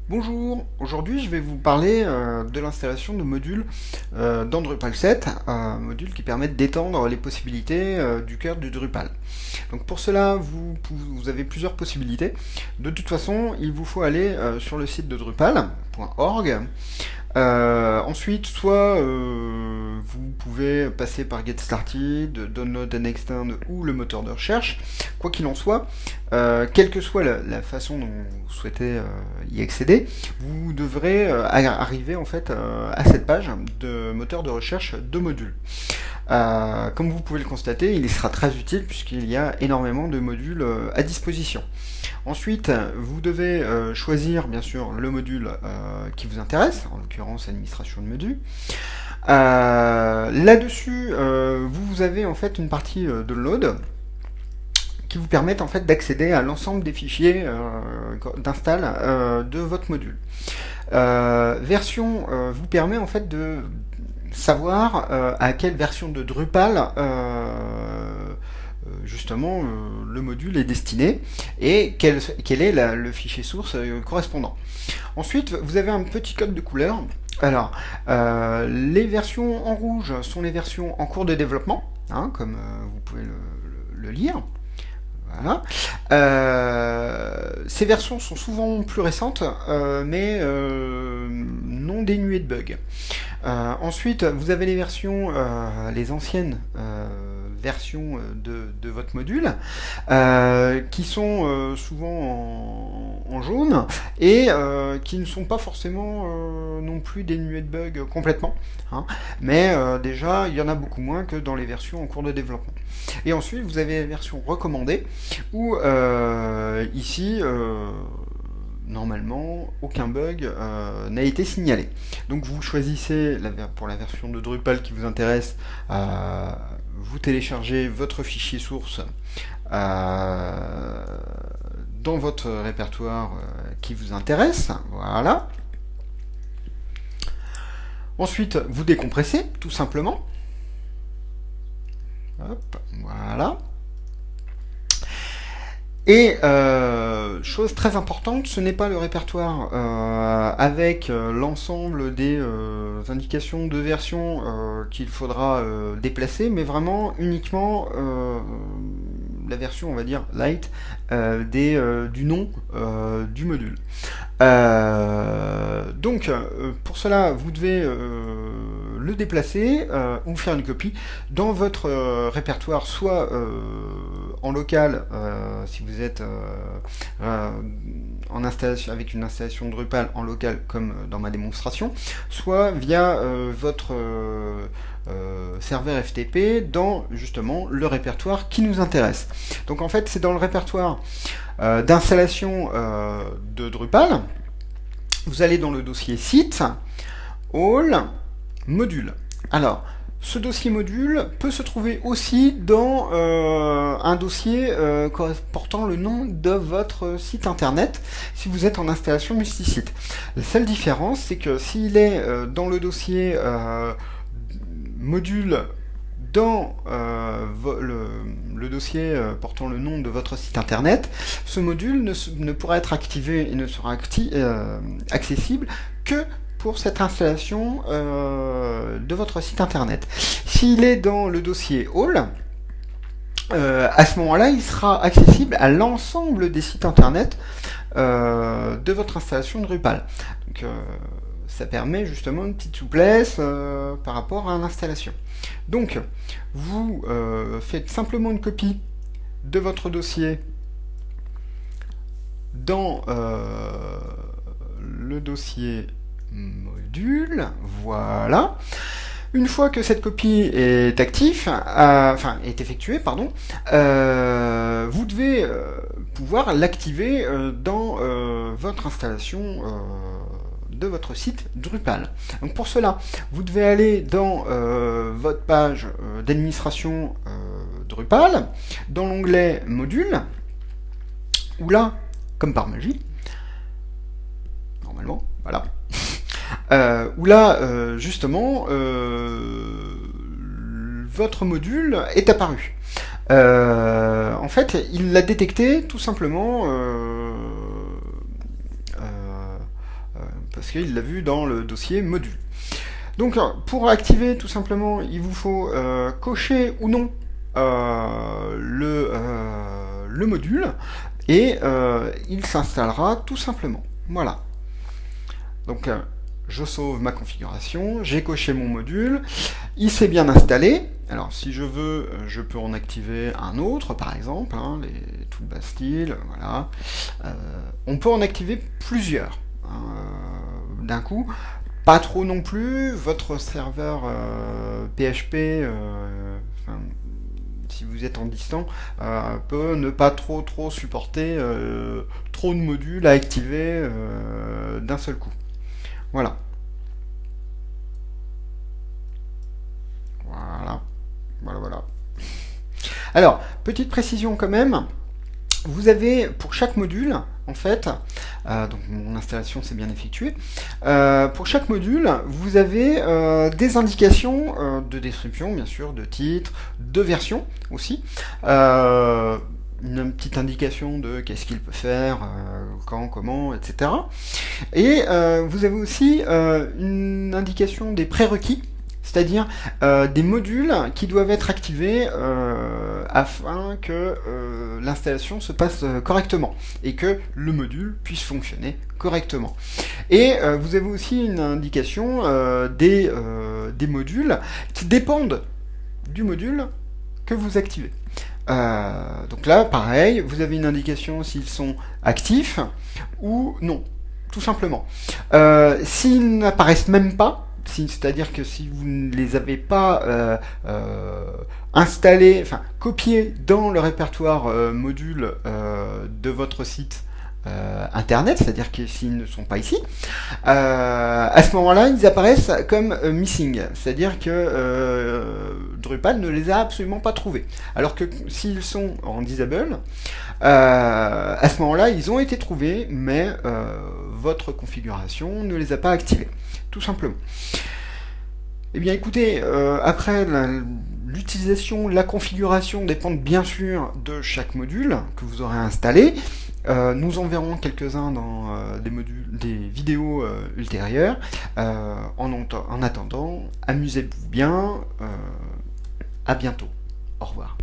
Bonjour, aujourd'hui je vais vous parler de l'installation de modules dans Drupal 7, modules qui permettent d'étendre les possibilités du cœur du Drupal. Donc pour cela, vous avez plusieurs possibilités. De toute façon, il vous faut aller sur le site de drupal.org. Ensuite, soit vous pouvez passer par Get Started, Download and Extend ou le moteur de recherche. Quoi qu'il en soit, quelle que soit la façon dont vous souhaitez y accéder, vous devrez arriver en fait à cette page de moteur de recherche de modules. Comme vous pouvez le constater, il sera très utile puisqu'il y a énormément de modules à disposition. Ensuite, vous devez choisir bien sûr le module qui vous intéresse, en l'occurrence administration de modules. Là-dessus, vous avez en fait une partie download qui vous permettent en fait d'accéder à l'ensemble des fichiers d'install de votre module. Version vous permet en fait de savoir à quelle version de Drupal justement le module est destiné et quel est le fichier source correspondant. Ensuite, vous avez un petit code de couleur. Alors, les versions en rouge sont les versions en cours de développement, hein, comme vous pouvez le lire. Voilà. Ces versions sont souvent plus récentes, mais non dénuées de bugs. Ensuite, vous avez les versions, les anciennes versions de votre module, qui sont souvent en jaune et qui ne sont pas forcément non plus dénuées de bugs complètement, hein, mais déjà il y en a beaucoup moins que dans les versions en cours de développement. Et ensuite, vous avez la version recommandée où ici normalement aucun bug n'a été signalé. Donc vous choisissez pour la version de Drupal qui vous intéresse, vous téléchargez votre fichier source dans votre répertoire qui vous intéresse, voilà. Ensuite, vous décompressez tout simplement. Hop, voilà. Et chose très importante, ce n'est pas le répertoire avec l'ensemble des indications de version qu'il faudra déplacer, mais vraiment uniquement la version, on va dire, light du nom du module. Donc, pour cela, vous devez le déplacer ou faire une copie dans votre répertoire, soit en local, si vous êtes en installation, avec une installation Drupal en local comme dans ma démonstration, soit via votre serveur FTP dans justement le répertoire qui nous intéresse. Donc en fait c'est dans le répertoire d'installation de Drupal, vous allez dans le dossier site, all, module. Alors ce dossier module peut se trouver aussi dans un dossier portant le nom de votre site internet si vous êtes en installation multisite. La seule différence, c'est que s'il est dans le dossier module dans le dossier portant le nom de votre site internet, ce module ne pourra être activé et ne sera accessible que pour cette installation de votre site internet. S'il est dans le dossier All, à ce moment-là, il sera accessible à l'ensemble des sites internet de votre installation de Drupal. Donc, ça permet justement une petite souplesse par rapport à l'installation. Donc, vous faites simplement une copie de votre dossier dans le dossier module, voilà. Une fois que cette copie est active, est effectuée, pardon, vous devez pouvoir l'activer dans votre installation de votre site Drupal. Donc pour cela, vous devez aller dans votre page d'administration Drupal, dans l'onglet module, où là, comme par magie, normalement, voilà, où là, justement, votre module est apparu. En fait, il l'a détecté tout simplement parce qu'il l'a vu dans le dossier module. Donc pour activer tout simplement, il vous faut cocher ou non le module, et il s'installera tout simplement. Voilà. Donc je sauve ma configuration, j'ai coché mon module, il s'est bien installé. Alors si je veux, je peux en activer un autre par exemple, hein, les Tool Bastille, voilà. On peut en activer plusieurs d'un coup. Pas trop non plus, votre serveur PHP, si vous êtes en distant, peut ne pas trop supporter trop de modules à activer d'un seul coup. Voilà. Voilà. Alors, petite précision quand même, vous avez pour chaque module, en fait, donc mon installation s'est bien effectuée, pour chaque module, vous avez des indications de description, bien sûr, de titre, de version aussi, une petite indication de qu'est-ce qu'il peut faire, quand, comment, etc. Et vous avez aussi une indication des prérequis, c'est-à-dire des modules qui doivent être activés afin que l'installation se passe correctement et que le module puisse fonctionner correctement. Et vous avez aussi une indication des modules qui dépendent du module que vous activez. Donc là, pareil, vous avez une indication s'ils sont actifs ou non, tout simplement. S'ils n'apparaissent même pas, c'est-à-dire que si vous ne les avez pas installés, enfin copiés dans le répertoire module de votre site internet, c'est-à-dire que s'ils ne sont pas ici, à ce moment-là, ils apparaissent comme missing, c'est-à-dire que Drupal ne les a absolument pas trouvés. Alors que s'ils sont en disable, à ce moment-là, ils ont été trouvés, mais votre configuration ne les a pas activés, tout simplement. Eh bien écoutez, après l'utilisation, la configuration dépendent bien sûr de chaque module que vous aurez installé. Nous en verrons quelques-uns dans des vidéos ultérieures. En attendant, amusez-vous bien. À bientôt. Au revoir.